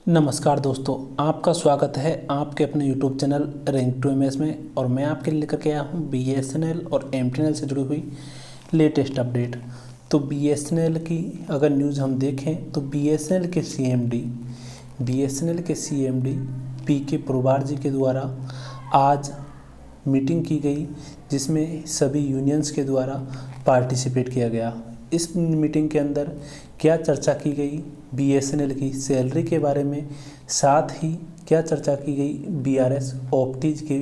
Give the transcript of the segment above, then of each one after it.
नमस्कार दोस्तों, आपका स्वागत है आपके अपने YouTube channel rank to MS में। और मैं आपके लिए लेकर के आया हूँ बीएसएनएल और एमटीएनएल से जुड़ी हुई लेटेस्ट अपडेट। तो बीएसएनएल की अगर न्यूज़ हम देखें तो बीएसएनएल के सीएमडी पीके पुरवार जी के द्वारा आज मीटिंग की गई, जिसमें सभी यूनियंस के द्वारा पार्टिसिपेट किया गया। इस मीटिंग के अंदर क्या चर्चा की गई, बीएसएनएल की सैलरी के बारे में, साथ ही क्या चर्चा की गई बीआरएस ऑप्टीज के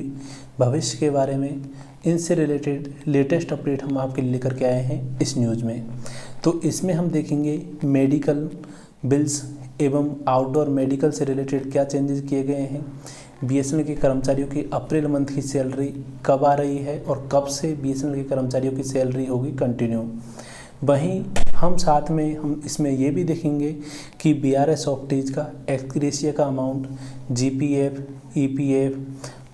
भविष्य के बारे में, इनसे रिलेटेड लेटेस्ट अपडेट हम आपके लिए लेकर के आए हैं इस न्यूज़ में। तो इसमें हम देखेंगे मेडिकल बिल्स एवं आउटडोर मेडिकल से रिलेटेड क्या चेंजेस किए गए हैं, बीएसएनएल के कर्मचारियों की अप्रैल मंथ की सैलरी कब आ रही है और कब से बीएसएनएल के कर्मचारियों की सैलरी होगी कंटिन्यू। वहीं हम साथ में हम इसमें ये भी देखेंगे कि बीआरएस ऑप्टीज का एक्सग्रेशिया का अमाउंट, जीपीएफ, ईपीएफ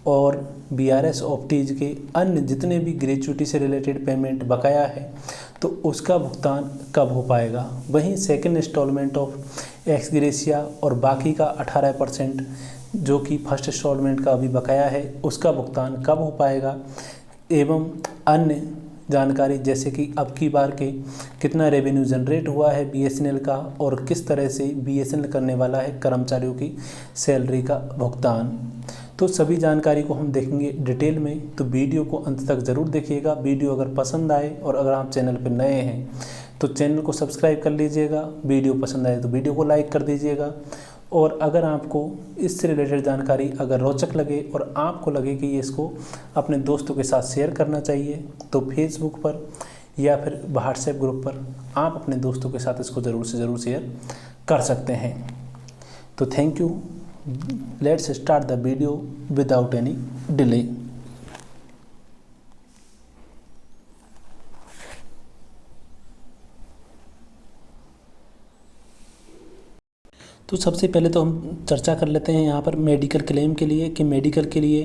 और बीआरएस ऑप्टीज के अन्य जितने भी ग्रेच्युटी से रिलेटेड पेमेंट बकाया है तो उसका भुगतान कब हो पाएगा। वहीं सेकंड इंस्टॉलमेंट ऑफ एक्सग्रेशिया और बाकी का 18% जो कि फर्स्ट इंस्टॉलमेंट का अभी बकाया है उसका भुगतान कब हो पाएगा, एवं अन्य जानकारी जैसे कि अब की बार के कितना रेवेन्यू जनरेट हुआ है बीएसएनएल का और किस तरह से बीएसएनएल करने वाला है कर्मचारियों की सैलरी का भुगतान। तो सभी जानकारी को हम देखेंगे डिटेल में, तो वीडियो को अंत तक ज़रूर देखिएगा। वीडियो अगर पसंद आए और अगर आप चैनल पर नए हैं तो चैनल को सब्सक्राइब कर लीजिएगा, वीडियो पसंद आए तो वीडियो को लाइक कर दीजिएगा। और अगर आपको इससे रिलेटेड जानकारी अगर रोचक लगे और आपको लगे कि इसको अपने दोस्तों के साथ शेयर करना चाहिए तो फेसबुक पर या फिर व्हाट्सएप ग्रुप पर आप अपने दोस्तों के साथ इसको ज़रूर से ज़रूर शेयर कर सकते हैं। तो thank you, let's start the video without any delay. तो सबसे पहले तो हम चर्चा कर लेते हैं यहाँ पर मेडिकल क्लेम के लिए कि मेडिकल के लिए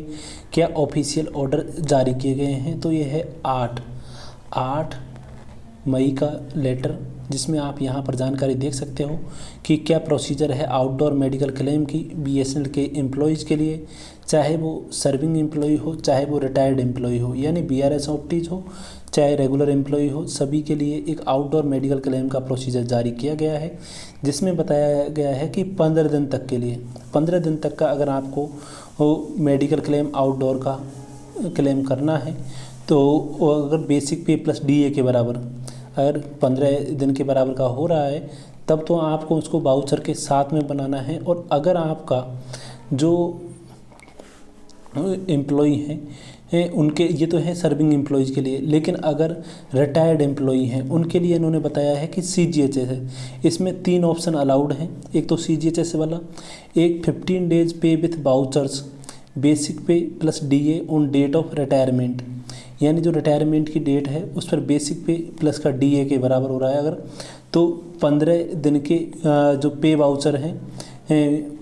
क्या ऑफिशियल ऑर्डर जारी किए गए हैं। तो ये है 8 मई का लेटर, जिसमें आप यहाँ पर जानकारी देख सकते हो कि क्या प्रोसीजर है आउटडोर मेडिकल क्लेम की बीएसएनएल के एम्प्लॉयज़ के लिए, चाहे वो सर्विंग एम्प्लॉय हो चाहे वो रिटायर्ड एम्प्लॉय हो, यानी बीआरएस ऑप्टीज हो चाहे रेगुलर एम्प्लॉय हो, सभी के लिए एक आउटडोर मेडिकल क्लेम का प्रोसीजर जारी किया गया है, जिसमें बताया गया है कि 15 दिन तक के लिए 15 दिन तक का अगर आपको मेडिकल क्लेम आउटडोर का क्लेम करना है तो अगर बेसिक पे प्लस डीए के बराबर अगर 15 दिन के बराबर का हो रहा है तब तो आपको उसको वाउचर के साथ में बनाना है। और अगर आपका जो एम्प्लॉई हैं उनके, ये तो है सर्विंग एम्प्लॉयज़ के लिए, लेकिन अगर रिटायर्ड एम्प्लॉई हैं उनके लिए इन्होंने बताया है कि सीजीएचएस है। इसमें 3 ऑप्शन अलाउड हैं, एक तो सीजीएचएस वाला, एक 15 days pay with vouchers basic pay plus DA on date of retirement, यानी जो रिटायरमेंट की डेट है उस पर बेसिक पे प्लस का डीए के बराबर हो रहा है अगर, तो 15 दिन के जो पे वाउचर हैं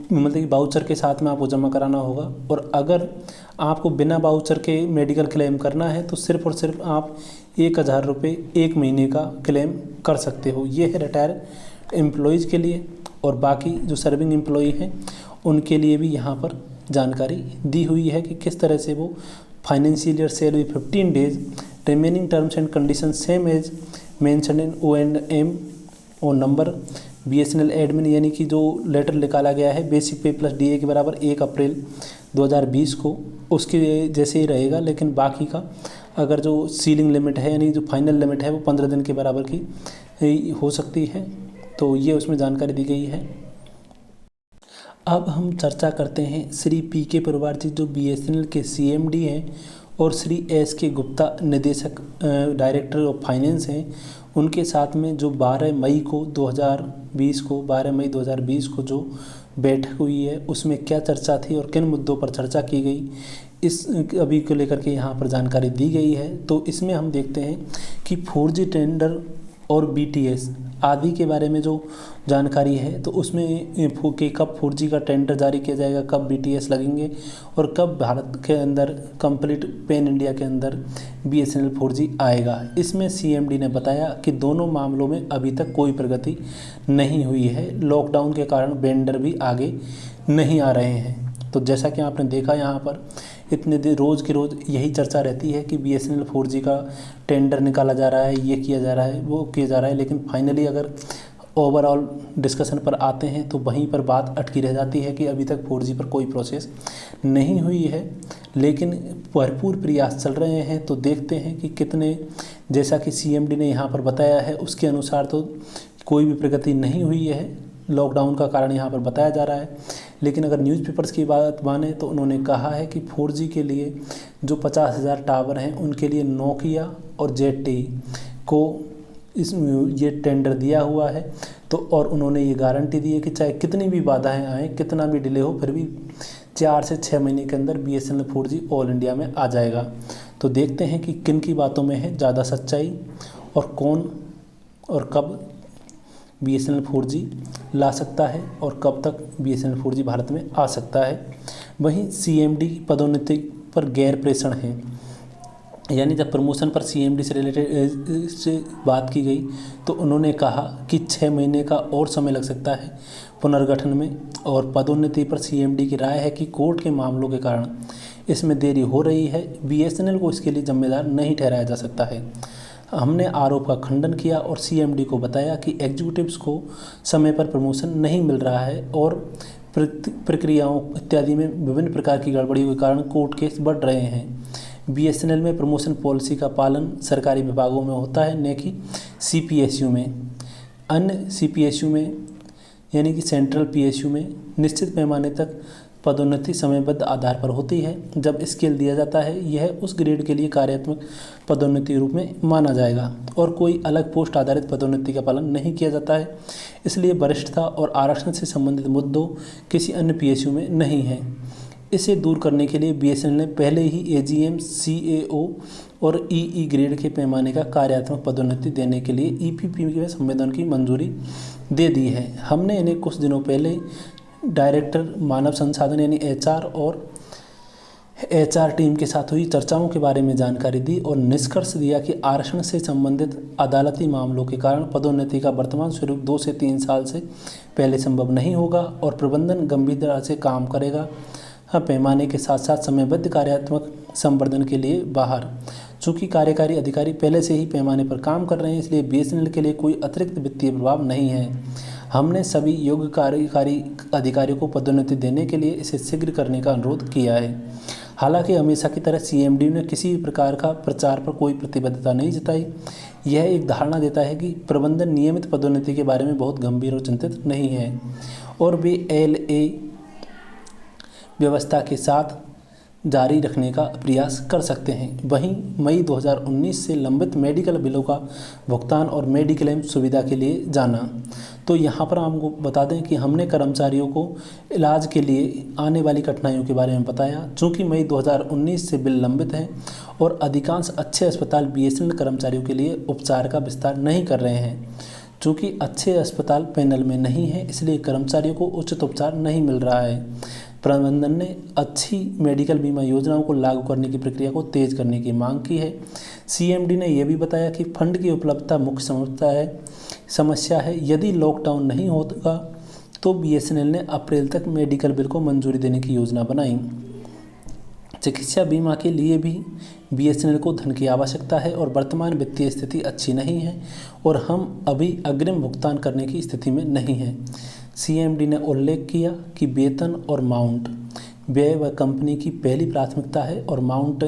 मतलब कि वाउचर के साथ में आपको जमा कराना होगा। और अगर आपको बिना वाउचर के मेडिकल क्लेम करना है तो सिर्फ और सिर्फ आप 1000 रुपये 1 महीने का क्लेम कर सकते हो। ये है रिटायर्ड एम्प्लॉयज़ के लिए। और बाकी जो सर्विंग एम्प्लॉई हैं उनके लिए भी यहाँ पर जानकारी दी हुई है कि किस तरह से वो financial year sale 15 days remaining terms and condition same as mentioned in O&M और नंबर बीएसएनएल एडमिन, यानी कि जो लेटर निकाला गया है बेसिक पे प्लस डीए के बराबर 1 अप्रैल 2020 को, उसके जैसे ही रहेगा। लेकिन बाकी का अगर जो सीलिंग लिमिट है यानी जो फाइनल लिमिट है वो 15 दिन के बराबर की हो सकती है। तो ये उसमें जानकारी दी गई है। अब हम चर्चा करते हैं श्री पीके पुरवार जी जो बीएसएनएल के सीएमडी हैं और श्री एसके गुप्ता निदेशक डायरेक्टर ऑफ फाइनेंस हैं, उनके साथ में जो 12 मई 2020 को जो बैठक हुई है उसमें क्या चर्चा थी और किन मुद्दों पर चर्चा की गई, इस अभी को लेकर के यहाँ पर जानकारी दी गई है। तो इसमें हम देखते हैं कि 4G टेंडर और BTS आदि के बारे में जो जानकारी है, तो उसमें कि कब 4G का टेंडर जारी किया जाएगा, कब BTS लगेंगे और कब भारत के अंदर कंप्लीट पैन इंडिया के अंदर BSNL 4G आएगा। इसमें CMD ने बताया कि दोनों मामलों में अभी तक कोई प्रगति नहीं हुई है। लॉकडाउन के कारण वेंडर भी आगे नहीं आ रहे हैं। तो जैसा कि आपने देखा यहाँ पर इतने दिन रोज़ की रोज़ यही चर्चा रहती है कि BSNL 4G का टेंडर निकाला जा रहा है, ये किया जा रहा है, वो किया जा रहा है, लेकिन फाइनली अगर ओवरऑल डिस्कशन पर आते हैं तो वहीं पर बात अटकी रह जाती है कि अभी तक 4G पर कोई प्रोसेस नहीं हुई है। लेकिन भरपूर प्रयास चल रहे हैं, तो देखते हैं कि कितने, जैसा कि CMD ने यहाँ पर बताया है उसके अनुसार तो कोई भी प्रगति नहीं हुई है। लॉकडाउन का कारण यहाँ पर बताया जा रहा है, लेकिन अगर न्यूज़पेपर्स की बात माने तो उन्होंने कहा है कि 4G के लिए जो 50,000 टावर हैं उनके लिए नोकिया और ZTE को ये टेंडर दिया हुआ है। तो और उन्होंने ये गारंटी दी है कि चाहे कितनी भी बाधाएं आएँ, कितना भी डिले हो, फिर भी 4 से 6 महीने के अंदर BSNL 4G ऑल इंडिया में आ जाएगा। तो देखते हैं कि किन की बातों में है ज़्यादा सच्चाई और कौन और कब BSNL 4G ला सकता है और कब तक BSNL 4G भारत में आ सकता है। वहीं CMD पदोन्नति पर गैर प्रेषण है, यानी जब प्रमोशन पर CMD से रिलेटेड से बात की गई तो उन्होंने कहा कि 6 महीने का और समय लग सकता है पुनर्गठन में। और पदोन्नति पर CMD की राय है कि कोर्ट के मामलों के कारण इसमें देरी हो रही है, BSNL को इसके लिए जिम्मेदार नहीं ठहराया जा सकता है। हमने आरोप का खंडन किया और CMD को बताया कि एग्जीक्यूटिव्स को समय पर प्रमोशन नहीं मिल रहा है और प्रक्रियाओं इत्यादि में विभिन्न प्रकार की गड़बड़ियों के कारण कोर्ट केस बढ़ रहे हैं। BSNL में प्रमोशन पॉलिसी का पालन सरकारी विभागों में होता है, न कि CPSU में। अन्य CPSU में यानी कि सेंट्रल PSU में निश्चित पैमाने तक पदोन्नति समयबद्ध आधार पर होती है। जब स्केल दिया जाता है यह उस ग्रेड के लिए कार्यात्मक पदोन्नति रूप में माना जाएगा और कोई अलग पोस्ट आधारित पदोन्नति का पालन नहीं किया जाता है। इसलिए वरिष्ठता और आरक्षण से संबंधित मुद्दों किसी अन्य PSU में नहीं है। इसे दूर करने के लिए BSNL ने पहले ही AGM, CAO और EE ग्रेड के पैमाने का कार्यात्मक पदोन्नति देने के लिए EPP के संवेदन की मंजूरी दे दी है। हमने इन्हें कुछ दिनों पहले डायरेक्टर मानव संसाधन यानी HR और HR टीम के साथ हुई चर्चाओं के बारे में जानकारी दी और निष्कर्ष दिया कि आरक्षण से संबंधित अदालती मामलों के कारण पदोन्नति का वर्तमान स्वरूप 2 से 3 साल से पहले संभव नहीं होगा और प्रबंधन गंभीरता से काम करेगा। पैमाने के साथ साथ समयबद्ध कार्यात्मक संवर्धन के लिए बाहर। चूँकि कार्यकारी अधिकारी पहले से ही पैमाने पर काम कर रहे हैं, इसलिए BSNL के लिए कोई अतिरिक्त वित्तीय प्रभाव नहीं है। हमने सभी योग्य कार्यकारी अधिकारियों को पदोन्नति देने के लिए इसे शीघ्र करने का अनुरोध किया है। हालांकि हमेशा की तरह CMD ने किसी भी प्रकार का प्रचार पर कोई प्रतिबद्धता नहीं जताई। यह एक धारणा देता है कि प्रबंधन नियमित पदोन्नति के बारे में बहुत गंभीर और चिंतित नहीं है और वे LA व्यवस्था के साथ जारी रखने का प्रयास कर सकते हैं। वहीं मई 2019 से लंबित मेडिकल बिलों का भुगतान और मेडिक्लेम सुविधा के लिए जाना। तो यहाँ पर आपको बता दें कि हमने कर्मचारियों को इलाज के लिए आने वाली कठिनाइयों के बारे में बताया। चूँकि मई 2019 से बिल लंबित हैं और अधिकांश अच्छे अस्पताल BSNL कर्मचारियों के लिए उपचार का विस्तार नहीं कर रहे हैं। चूँकि अच्छे अस्पताल पैनल में नहीं है, इसलिए कर्मचारियों को उचित उपचार नहीं मिल रहा है। प्रबंधन ने अच्छी मेडिकल बीमा योजनाओं को लागू करने की प्रक्रिया को तेज करने की मांग की है। CMD ने यह भी बताया कि फंड की उपलब्धता मुख्य समस्या है। यदि लॉकडाउन नहीं होगा तो BSNL ने अप्रैल तक मेडिकल बिल को मंजूरी देने की योजना बनाई। चिकित्सा बीमा के लिए भी BSNL को धन की आवश्यकता है और वर्तमान वित्तीय स्थिति अच्छी नहीं है और हम अभी अग्रिम भुगतान करने की स्थिति में नहीं हैं। CMD ने उल्लेख किया कि वेतन और माउंट व्यय व कंपनी की पहली प्राथमिकता है और माउंट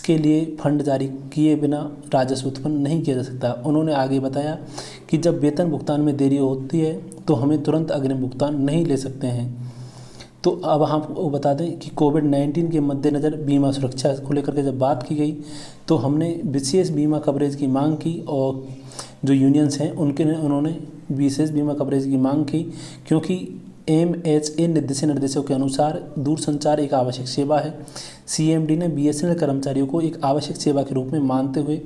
के लिए फंड जारी किए बिना राजस्व उत्पन्न नहीं किया जा सकता। उन्होंने आगे बताया कि जब वेतन भुगतान में देरी होती है तो हमें तुरंत अग्रिम भुगतान नहीं ले सकते हैं। तो अब हम बता दें कि कोविड-19 के मद्देनज़र बीमा सुरक्षा को लेकर के जब बात की गई तो हमने विशेष बीमा कवरेज की मांग की और जो यूनियंस हैं उन्होंने विशेष बीमा कवरेज की मांग की, क्योंकि MHA निर्देशों के अनुसार दूरसंचार एक आवश्यक सेवा है। CMD ने BSNL कर्मचारियों को एक आवश्यक सेवा के रूप में मानते हुए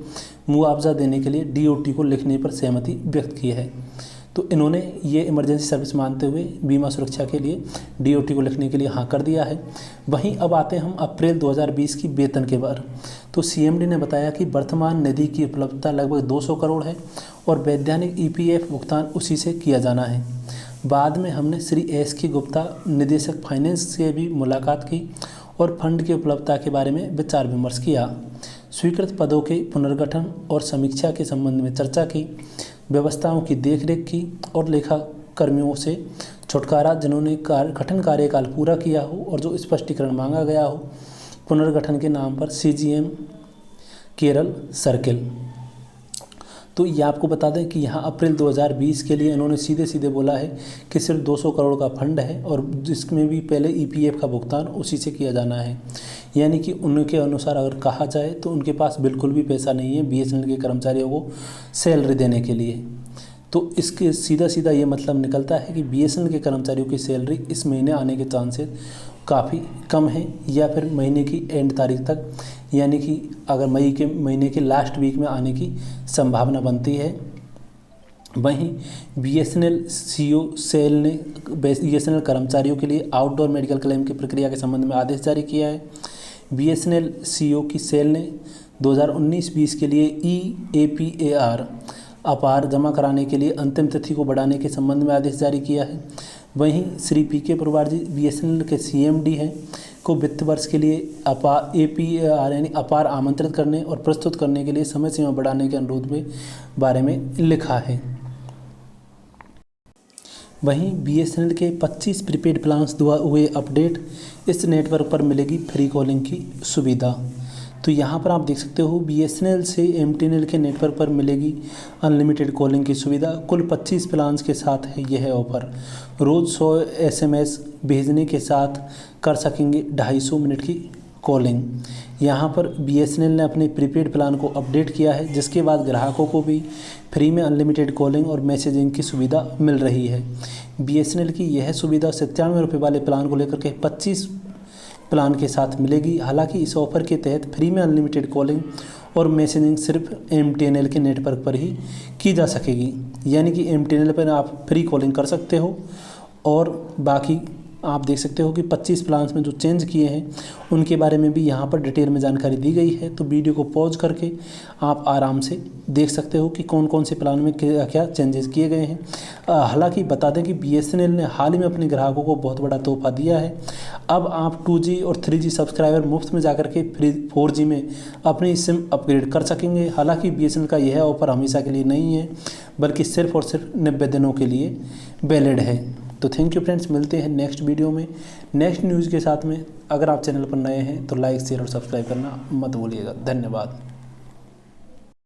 मुआवजा देने के लिए DOT को लिखने पर सहमति व्यक्त की है। तो इन्होंने ये इमरजेंसी सर्विस मानते हुए बीमा सुरक्षा के लिए DOT को लिखने के लिए हाँ कर दिया है। वहीं अब आते हैं हम अप्रैल 2020 की वेतन के बार। तो CMD ने बताया कि वर्तमान निधि की उपलब्धता लगभग 200 करोड़ है और वैधानिक EPF भुगतान उसी से किया जाना है। बाद में हमने श्री SK गुप्ता निदेशक फाइनेंस से भी मुलाकात की और फंड की उपलब्धता के बारे में विचार विमर्श किया। स्वीकृत पदों के पुनर्गठन और समीक्षा के संबंध में चर्चा की, व्यवस्थाओं की देखरेख की और लेखा कर्मियों से छुटकारा जिन्होंने कठिन कार्यकाल पूरा किया हो और जो स्पष्टीकरण मांगा गया हो, पुनर्गठन के नाम पर CGM केरल सर्किल। तो ये आपको बता दें कि यहाँ अप्रैल 2020 के लिए इन्होंने सीधे सीधे बोला है कि सिर्फ 200 करोड़ का फंड है और जिसमें भी पहले EPF का भुगतान उसी से किया जाना है। यानी कि उनके अनुसार अगर कहा जाए तो उनके पास बिल्कुल भी पैसा नहीं है BSNL के कर्मचारियों को सैलरी देने के लिए। तो इसके सीधा सीधा ये मतलब निकलता है कि BSNL के कर्मचारियों की सैलरी इस महीने आने के चांसेस काफ़ी कम है या फिर महीने की एंड तारीख तक, यानी कि अगर मई के महीने के लास्ट वीक में आने की संभावना बनती है। वहीं BSNL CO सेल ने BSNL कर्मचारियों के लिए आउटडोर मेडिकल क्लेम की प्रक्रिया के संबंध में आदेश जारी किया है। BSNL CO की सेल ने 2019-20 के लिए EAPAR अपार जमा कराने के लिए अंतिम तिथि को बढ़ाने के संबंध में आदेश जारी किया है। वहीं श्री PK पुरवार जी BSNL के CMD हैं को वित्त वर्ष के लिए APAR यानी अपार आमंत्रित करने और प्रस्तुत करने के लिए समय सीमा बढ़ाने के अनुरोध में बारे में लिखा है। वहीं BSNL के 25 प्रीपेड प्लान्स हुए अपडेट, इस नेटवर्क पर मिलेगी फ्री कॉलिंग की सुविधा। तो यहाँ पर आप देख सकते हो BSNL से MTNL के नेटवर्क पर मिलेगी अनलिमिटेड कॉलिंग की सुविधा। कुल 25 प्लान्स के साथ है यह ऑफर। रोज़ 100 SMS भेजने के साथ कर सकेंगे 250 मिनट की कॉलिंग। यहाँ पर BSNL ने अपने प्रीपेड प्लान को अपडेट किया है, जिसके बाद ग्राहकों को भी फ्री में अनलिमिटेड कॉलिंग और मैसेजिंग की सुविधा मिल रही है। BSNL की यह सुविधा 97 रुपये वाले प्लान को लेकर के 25 प्लान के साथ मिलेगी। हालांकि इस ऑफ़र के तहत फ्री में अनलिमिटेड कॉलिंग और मैसेजिंग सिर्फ MTNL के नेटवर्क पर ही की जा सकेगी। यानी कि MTNL पर आप फ्री कॉलिंग कर सकते हो और बाकी आप देख सकते हो कि 25 प्लान्स में जो चेंज किए हैं उनके बारे में भी यहाँ पर डिटेल में जानकारी दी गई है। तो वीडियो को पॉज करके आप आराम से देख सकते हो कि कौन कौन से प्लान में क्या क्या चेंजेस किए गए हैं। हालांकि बता दें कि BSNL ने हाल ही में अपने ग्राहकों को बहुत बड़ा तोहफा दिया है। अब आप 2G और 3G सब्सक्राइबर मुफ्त में जाकर के 4G में अपनी सिम अपग्रेड कर सकेंगे। हालांकि BSNL का यह ऑफ़र हमेशा के लिए नहीं है, बल्कि सिर्फ और सिर्फ 90 दिनों के लिए वैलिड है। तो थैंक यू फ्रेंड्स, मिलते हैं नेक्स्ट वीडियो में नेक्स्ट न्यूज़ के साथ में। अगर आप चैनल पर नए हैं तो लाइक शेयर और सब्सक्राइब करना मत भूलिएगा। धन्यवाद।